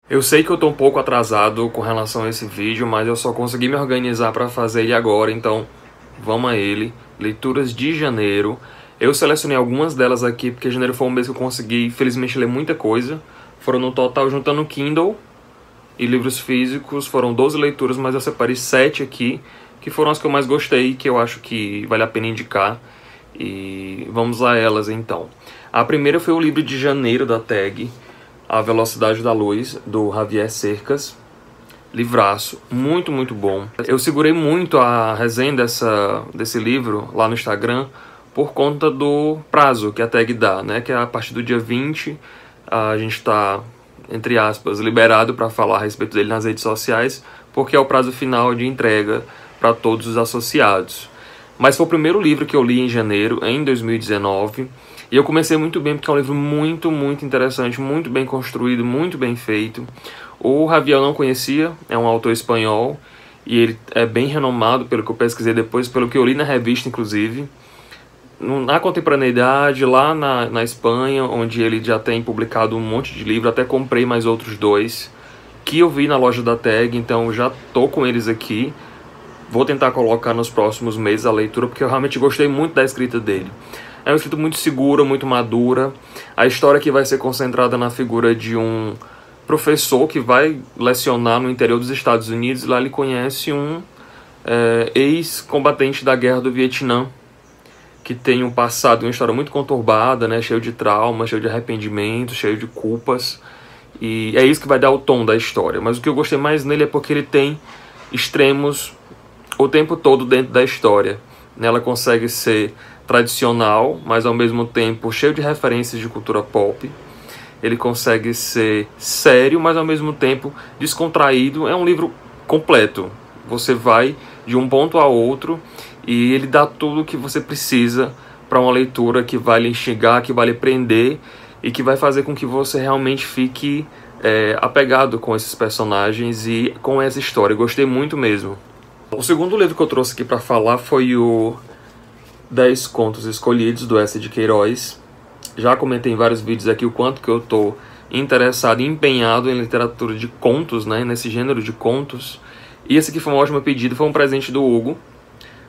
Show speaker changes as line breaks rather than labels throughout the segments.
Eu sei que eu tô um pouco atrasado com relação a esse vídeo, mas eu só consegui me organizar para fazer ele agora, então vamos a ele. Leituras de janeiro. Eu selecionei algumas delas aqui, porque janeiro foi um mês que eu consegui, felizmente, ler muita coisa. Foram no total, juntando Kindle e livros físicos, foram 12 leituras, mas eu separei 7 aqui, que foram as que eu mais gostei, que eu acho que vale a pena indicar. E vamos a elas então. A primeira foi o livro de janeiro da Tag, A Velocidade da Luz, do Javier Cercas. Livraço, muito, muito bom. Eu segurei muito a resenha desse livro lá no Instagram por conta do prazo que a Tag dá, né? Que é a partir do dia 20, a gente está, entre aspas, liberado para falar a respeito dele nas redes sociais, porque é o prazo final de entrega para todos os associados. Mas foi o primeiro livro que eu li em janeiro, em 2019, e eu comecei muito bem, porque é um livro muito, muito interessante, muito bem construído, muito bem feito. O Javier eu não conhecia, é um autor espanhol, e ele é bem renomado, pelo que eu pesquisei depois, pelo que eu li na revista, inclusive. Na contemporaneidade, lá na Espanha, onde ele já tem publicado um monte de livro, até comprei mais outros 2, que eu vi na loja da Tag, então já tô com eles aqui. Vou tentar colocar nos próximos meses a leitura, porque eu realmente gostei muito da escrita dele. É uma escrita muito segura, muito madura. A história aqui vai ser concentrada na figura de um professor que vai lecionar no interior dos Estados Unidos. Lá ele conhece um ex-combatente da Guerra do Vietnã, que tem um passado, uma história muito conturbada, né, cheio de traumas, cheio de arrependimentos, cheio de culpas. E é isso que vai dar o tom da história. Mas o que eu gostei mais nele é porque ele tem extremos o tempo todo dentro da história. Ela consegue ser tradicional, mas ao mesmo tempo cheio de referências de cultura pop. Ele consegue ser sério, mas ao mesmo tempo descontraído. É um livro completo. Você vai de um ponto a outro e ele dá tudo o que você precisa para uma leitura que vai lhe instigar, que vai lhe prender e que vai fazer com que você realmente fique apegado com esses personagens e com essa história. Eu gostei muito mesmo. O segundo livro que eu trouxe aqui para falar foi o 10 Contos Escolhidos, do S. de Queiroz. Já comentei em vários vídeos aqui o quanto que eu estou interessado e empenhado em literatura de contos, né, nesse gênero de contos. E esse aqui foi uma ótima pedida, foi um presente do Hugo,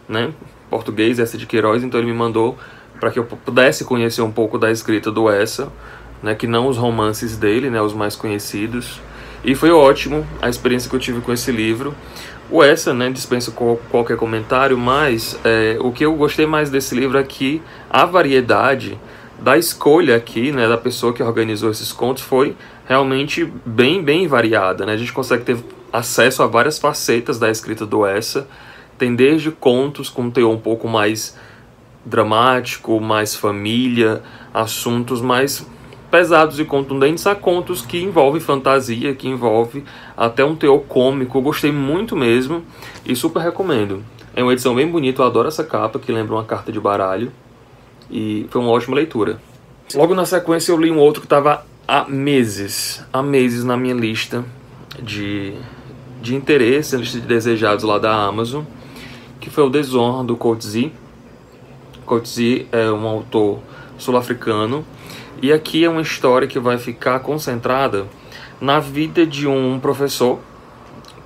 né, português, S. de Queiroz, então ele me mandou para que eu pudesse conhecer um pouco da escrita do Essa, né, que não os romances dele, né, os mais conhecidos. E foi ótimo a experiência que eu tive com esse livro. O Essa, né, dispensa qualquer comentário, mas o que eu gostei mais desse livro é que a variedade da escolha aqui, né, da pessoa que organizou esses contos foi realmente bem variada, né? A gente consegue ter acesso a várias facetas da escrita do Essa. Tem desde contos com um teor um pouco mais dramático, mais família, assuntos mais pesados e contundentes, a contos que envolvem fantasia, que envolve até um teor cômico. Eu gostei muito mesmo e super recomendo. É uma edição bem bonita, eu adoro essa capa que lembra uma carta de baralho e foi uma ótima leitura. Logo na sequência eu li um outro que estava há meses na minha lista de interesse, a lista de desejados lá da Amazon, que foi o Desordem, do Coetzee. Coetzee é um autor sul-africano. E aqui é uma história que vai ficar concentrada na vida de um professor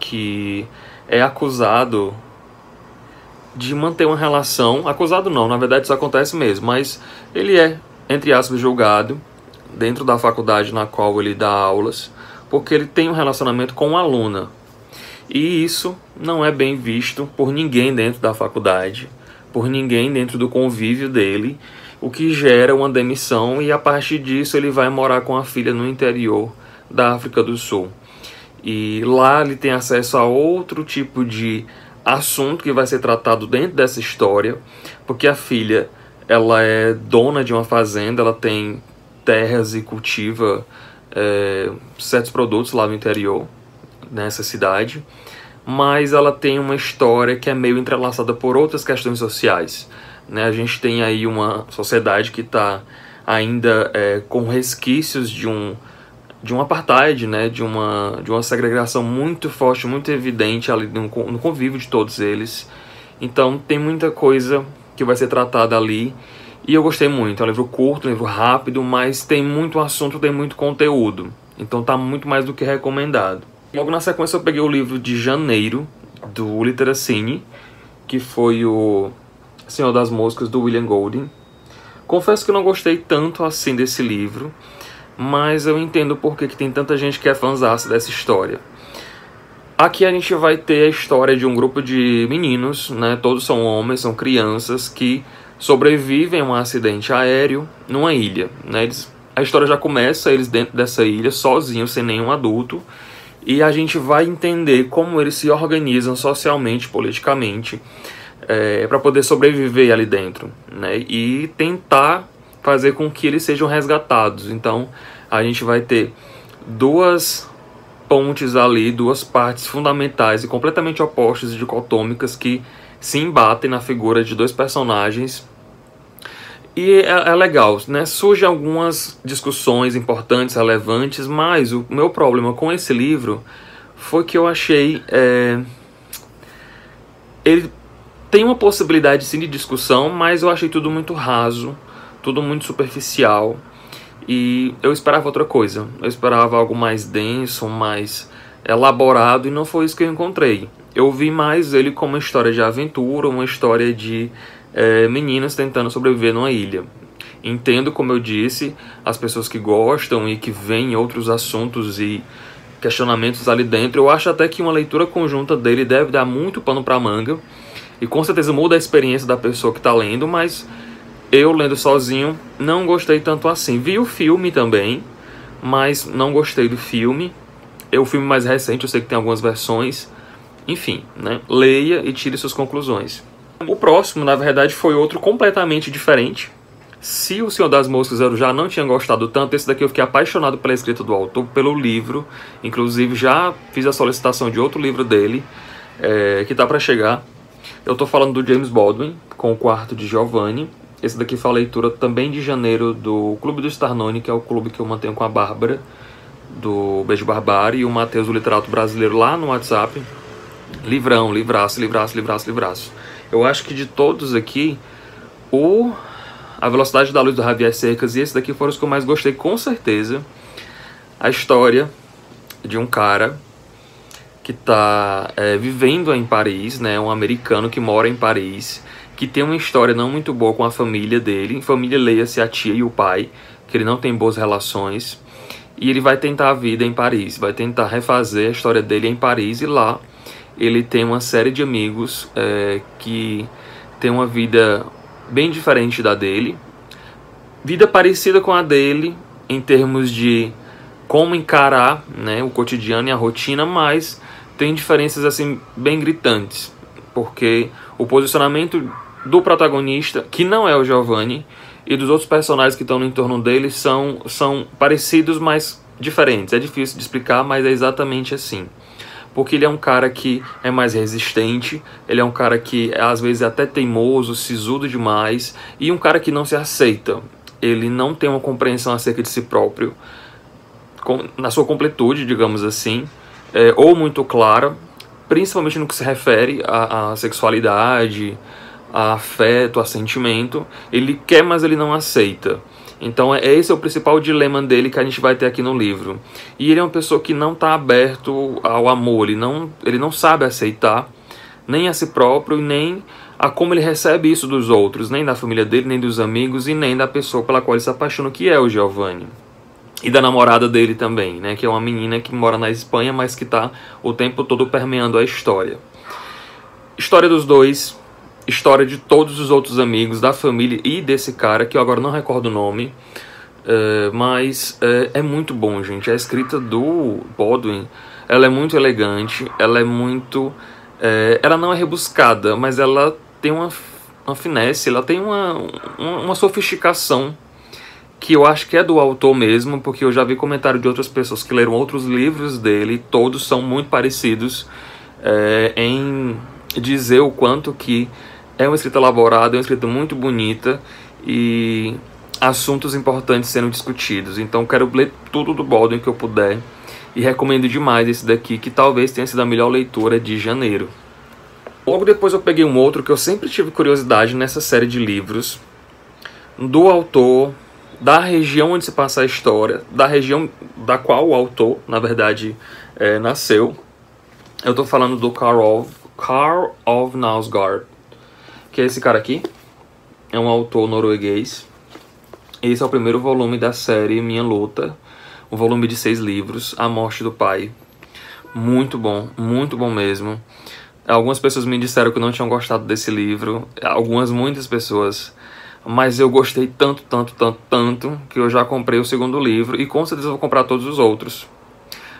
que é acusado de manter uma relação... Acusado não, na verdade isso acontece mesmo, mas ele é, entre aspas, julgado dentro da faculdade na qual ele dá aulas, porque ele tem um relacionamento com uma aluna. E isso não é bem visto por ninguém dentro da faculdade, por ninguém dentro do convívio dele, o que gera uma demissão, e a partir disso ele vai morar com a filha no interior da África do Sul. E lá ele tem acesso a outro tipo de assunto que vai ser tratado dentro dessa história, porque a filha, ela é dona de uma fazenda, ela tem terras e cultiva certos produtos lá no interior, nessa cidade, mas ela tem uma história que é meio entrelaçada por outras questões sociais. Né, a gente tem aí uma sociedade que está ainda com resquícios de um apartheid, né, de uma segregação muito forte, muito evidente ali no convívio de todos eles. Então tem muita coisa que vai ser tratada ali e eu gostei muito. É um livro curto, um livro rápido, mas tem muito assunto, tem muito conteúdo. Então tá muito mais do que recomendado. Logo na sequência eu peguei o livro de Janeiro, do Literacine, que foi o Senhor das Moscas, do William Golding. Confesso que eu não gostei tanto assim desse livro, mas eu entendo por que tem tanta gente que é fãzaça dessa história. Aqui a gente vai ter a história de um grupo de meninos, né? Todos são homens, são crianças que sobrevivem a um acidente aéreo numa ilha, né? A história já começa eles dentro dessa ilha, sozinhos, sem nenhum adulto, e a gente vai entender como eles se organizam socialmente, politicamente, para poder sobreviver ali dentro, né? E tentar fazer com que eles sejam resgatados. Então a gente vai ter duas pontes ali, duas partes fundamentais e completamente opostas e dicotômicas que se embatem na figura de dois personagens. E é legal, né? Surgem algumas discussões importantes, relevantes, mas o meu problema com esse livro foi que eu achei... ele tem uma possibilidade sim de discussão, mas eu achei tudo muito raso, tudo muito superficial. E eu esperava outra coisa, eu esperava algo mais denso, mais elaborado, e não foi isso que eu encontrei. Eu vi mais ele como uma história de aventura, uma história de meninas tentando sobreviver numa ilha. Entendo, como eu disse, as pessoas que gostam e que veem outros assuntos e questionamentos ali dentro. Eu acho até que uma leitura conjunta dele deve dar muito pano pra manga, e com certeza muda a experiência da pessoa que está lendo, mas eu lendo sozinho não gostei tanto assim. Vi o filme também, mas não gostei do filme. O filme mais recente, eu sei que tem algumas versões. Enfim, né? Leia e tire suas conclusões. O próximo, na verdade, foi outro completamente diferente. Se o Senhor das Moscas eu já não tinha gostado tanto, esse daqui eu fiquei apaixonado pela escrita do autor, pelo livro. Inclusive já fiz a solicitação de outro livro dele, que tá para chegar. Eu tô falando do James Baldwin, com o Quarto de Giovanni. Esse daqui foi a leitura também de janeiro do Clube do Starnone, que é o clube que eu mantenho com a Bárbara, do Beijo Barbárie, e o Matheus, o literato brasileiro, lá no WhatsApp. Livrão, livraço, livraço, livraço, livraço. Eu acho que de todos aqui, A Velocidade da Luz, do Javier Cercas, e esse daqui foram os que eu mais gostei, com certeza. A história de um cara que está vivendo em Paris, né, um americano que mora em Paris, que tem uma história não muito boa com a família dele. Família, leia-se a tia e o pai, que ele não tem boas relações. E ele vai tentar a vida em Paris, vai tentar refazer a história dele em Paris, e lá ele tem uma série de amigos que tem uma vida bem diferente da dele. Vida parecida com a dele em termos de como encarar, né, o cotidiano e a rotina, mas tem diferenças assim bem gritantes, porque o posicionamento do protagonista, que não é o Giovanni, e dos outros personagens que estão no entorno dele são parecidos, mas diferentes. É difícil de explicar, mas é exatamente assim. Porque ele é um cara que é mais resistente, ele é um cara que às vezes é até teimoso, sisudo demais, e um cara que não se aceita. Ele não tem uma compreensão acerca de si próprio, na sua completude, digamos assim, ou muito clara, principalmente no que se refere à sexualidade, a afeto, a sentimento. Ele quer, mas ele não aceita. Então esse é o principal dilema dele, que a gente vai ter aqui no livro. E ele é uma pessoa que não está aberto ao amor, ele não sabe aceitar nem a si próprio, nem a como ele recebe isso dos outros, nem da família dele, nem dos amigos, e nem da pessoa pela qual ele se apaixona, que é o Giovanni. E da namorada dele também, né, que é uma menina que mora na Espanha, mas que está o tempo todo permeando a história. História dos dois, história de todos os outros amigos, da família e desse cara, que eu agora não recordo o nome, mas é muito bom, gente. A escrita do Baldwin, ela é muito elegante, ela é muito... ela não é rebuscada, mas ela tem uma finesse, ela tem uma sofisticação, que eu acho que é do autor mesmo, porque eu já vi comentário de outras pessoas que leram outros livros dele, todos são muito parecidos em dizer o quanto que é uma escrita elaborada, é uma escrita muito bonita e assuntos importantes sendo discutidos. Então quero ler tudo do Baldwin que eu puder, e recomendo demais esse daqui, que talvez tenha sido a melhor leitura de janeiro. Logo depois eu peguei um outro que eu sempre tive curiosidade nessa série de livros, do autor da região onde se passa a história, da região da qual o autor, na verdade, nasceu. Eu tô falando do Karl Ove Knausgaard, que é esse cara aqui. É um autor norueguês. Esse é o primeiro volume da série Minha Luta, um volume de 6 livros, A Morte do Pai. Muito bom mesmo. Algumas pessoas me disseram que não tinham gostado desse livro, muitas pessoas, mas eu gostei tanto, que eu já comprei o segundo livro e com certeza eu vou comprar todos os outros,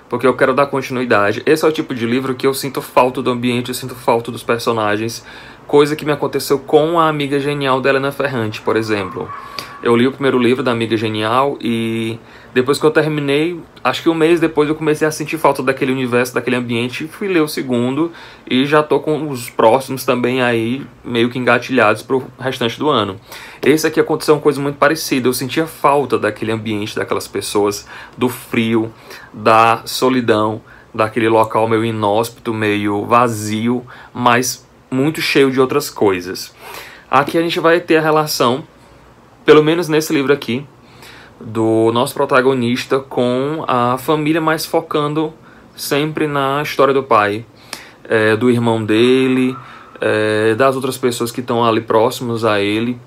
porque eu quero dar continuidade. Esse é o tipo de livro que eu sinto falta do ambiente, eu sinto falta dos personagens, coisa que me aconteceu com A Amiga Genial da Helena Ferrante, por exemplo. Eu li o primeiro livro da Amiga Genial e depois que eu terminei, acho que um mês depois eu comecei a sentir falta daquele universo, daquele ambiente, fui ler o segundo e já tô com os próximos também aí meio que engatilhados pro restante do ano. Esse aqui aconteceu uma coisa muito parecida, eu sentia falta daquele ambiente, daquelas pessoas, do frio, da solidão, daquele local meio inóspito, meio vazio, mas muito cheio de outras coisas. Aqui a gente vai ter a relação, pelo menos nesse livro aqui, do nosso protagonista com a família, mas focando sempre na história do pai, do irmão dele, das outras pessoas que estão ali próximos a ele.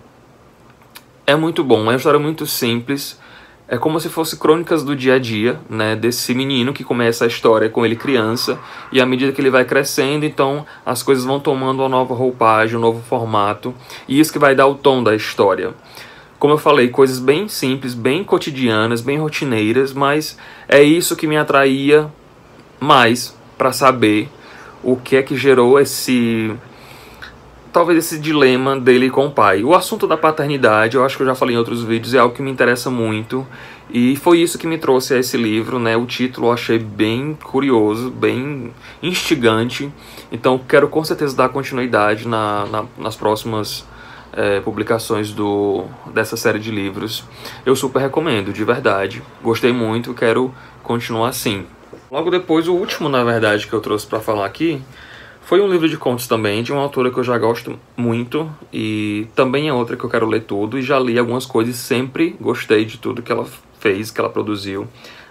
É muito bom, é uma história muito simples, é como se fosse crônicas do dia a dia, né, desse menino que começa a história com ele criança, e à medida que ele vai crescendo, então as coisas vão tomando uma nova roupagem, um novo formato, e isso que vai dar o tom da história. Como eu falei, coisas bem simples, bem cotidianas, bem rotineiras, mas é isso que me atraía mais para saber o que é que gerou talvez esse dilema dele com o pai. O assunto da paternidade, eu acho que eu já falei em outros vídeos, é algo que me interessa muito, e foi isso que me trouxe a esse livro, né? O título eu achei bem curioso, bem instigante, então quero com certeza dar continuidade nas próximas publicações dessa série de livros. Eu super recomendo, de verdade. Gostei muito, quero continuar assim. Logo depois, o último, na verdade, que eu trouxe para falar aqui, foi um livro de contos também, de uma autora que eu já gosto muito, e também é outra que eu quero ler tudo, e já li algumas coisas, sempre gostei de tudo que ela fez, que ela produziu.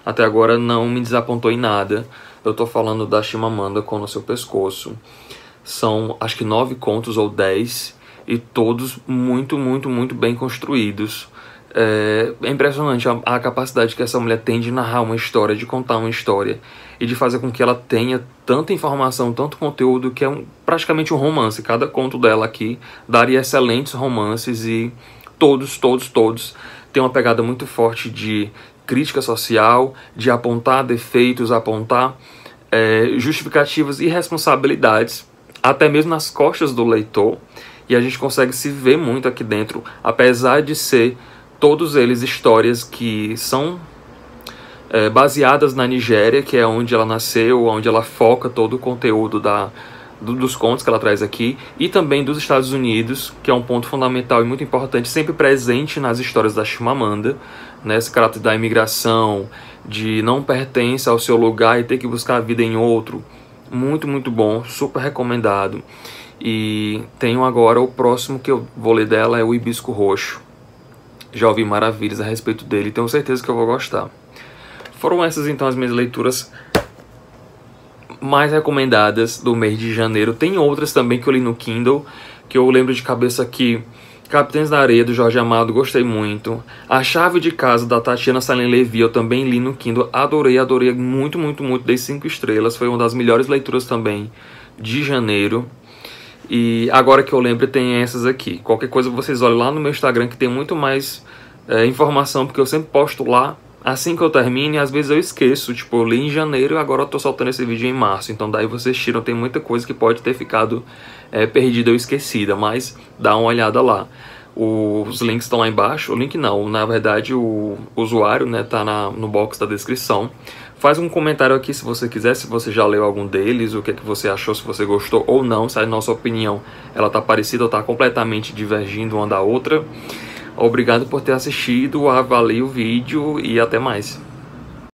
Até agora não me desapontou em nada. Eu tô falando da Chimamanda com No Seu Pescoço. São, acho que 9 contos ou 10, e todos muito bem construídos. É impressionante a capacidade que essa mulher tem de narrar uma história, de contar uma história e de fazer com que ela tenha tanta informação, tanto conteúdo, que é praticamente um romance. Cada conto dela aqui daria excelentes romances e todos têm uma pegada muito forte de crítica social, de apontar defeitos, apontar justificativas e responsabilidades, até mesmo nas costas do leitor. E a gente consegue se ver muito aqui dentro, apesar de ser todos eles histórias que são baseadas na Nigéria, que é onde ela nasceu, onde ela foca todo o conteúdo dos contos que ela traz aqui, e também dos Estados Unidos, que é um ponto fundamental e muito importante, sempre presente nas histórias da Chimamanda, né? Esse caráter da imigração, de não pertencer ao seu lugar e ter que buscar a vida em outro. Muito bom, super recomendado. E tenho agora o próximo que eu vou ler dela, é o Hibisco Roxo. Já ouvi maravilhas a respeito dele, tenho certeza que eu vou gostar. Foram essas então as minhas leituras mais recomendadas do mês de janeiro. Tem outras também que eu li no Kindle, que eu lembro de cabeça aqui. Capitães da Areia, do Jorge Amado, gostei muito. A Chave de Casa, da Tatiana Salem Levi, eu também li no Kindle. Adorei muito, dei 5 estrelas. Foi uma das melhores leituras também de janeiro. E agora que eu lembro, tem essas aqui. Qualquer coisa vocês olhem lá no meu Instagram, que tem muito mais informação, porque eu sempre posto lá assim que eu termine. Às vezes eu esqueço, tipo, eu li em janeiro e agora eu tô soltando esse vídeo em março. Então daí vocês tiram, tem muita coisa que pode ter ficado perdida ou esquecida, mas dá uma olhada lá. Os links estão lá embaixo. O link não, na verdade o usuário, né, tá no box da descrição. Faz um comentário aqui se você quiser, se você já leu algum deles, o que é que você achou, se você gostou ou não, se a nossa opinião ela tá parecida ou tá completamente divergindo uma da outra. Obrigado por ter assistido, avalie o vídeo e até mais.